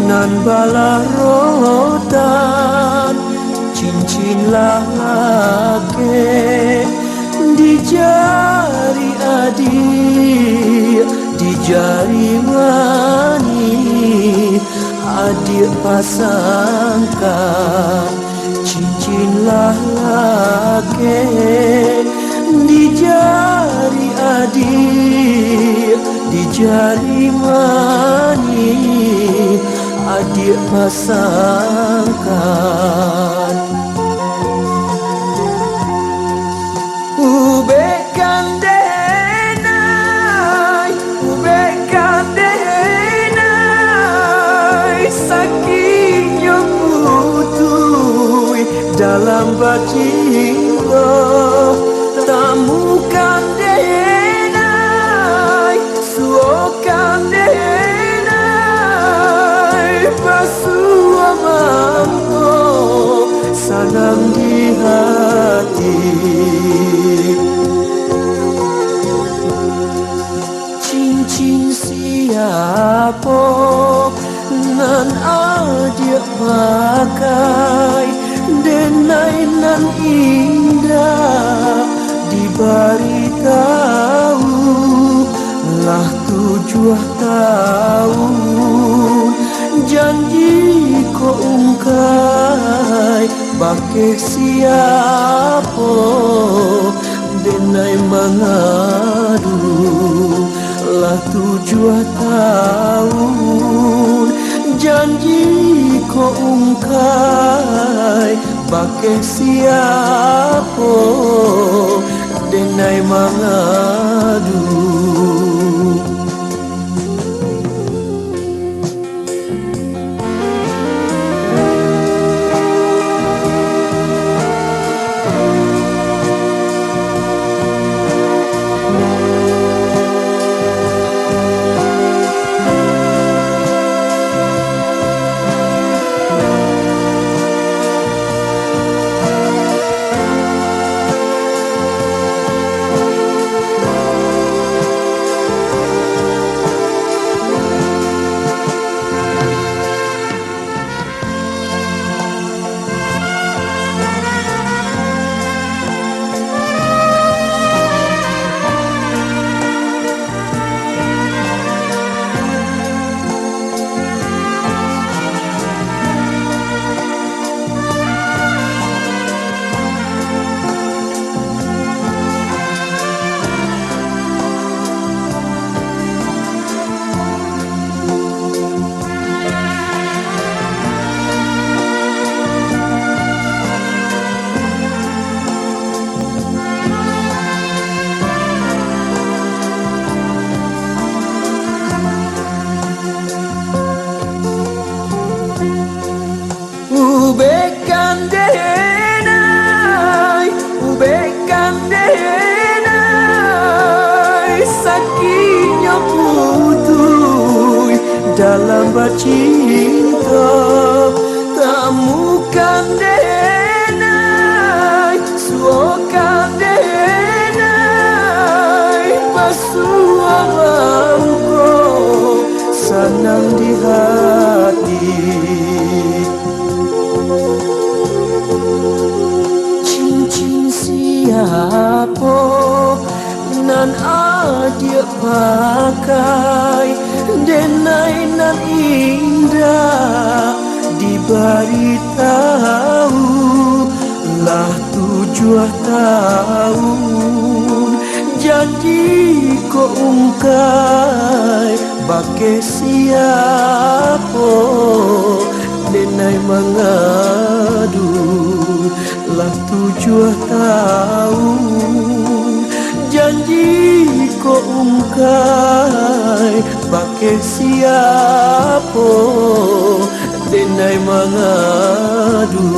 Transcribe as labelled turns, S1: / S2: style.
S1: nan bala rotan cincin lake di jari adik, di jari mani adik pasangkan cincin lake di jari adik, di jari mani adik pasangkan. Ubekan denai, ubekan denai, sakitnya putui dalam batinnya. Tamukan denai, suokan denai, basuh mampu sanang di hati. Cincin siapa nan adik pakai, denai nan indah diberitahu lah 7 tahun janji ko ungkai bake siapa denai mengadu lah 7 tahun janji ko ungkai bake siapa denai mengadu. Ubekan denai, ubekan denai, sakitnya putui dalam bercinta. Tamukan denai, suokan denai, basuh amangko sanang di hati. Cincin siapa nan adik pakai, denai nan indah diberitahu lah 7 tahun janji ko ungkai bake siapa denai mengadu lah 7 tahun janji ko ungkai bake siapa denai mengadu.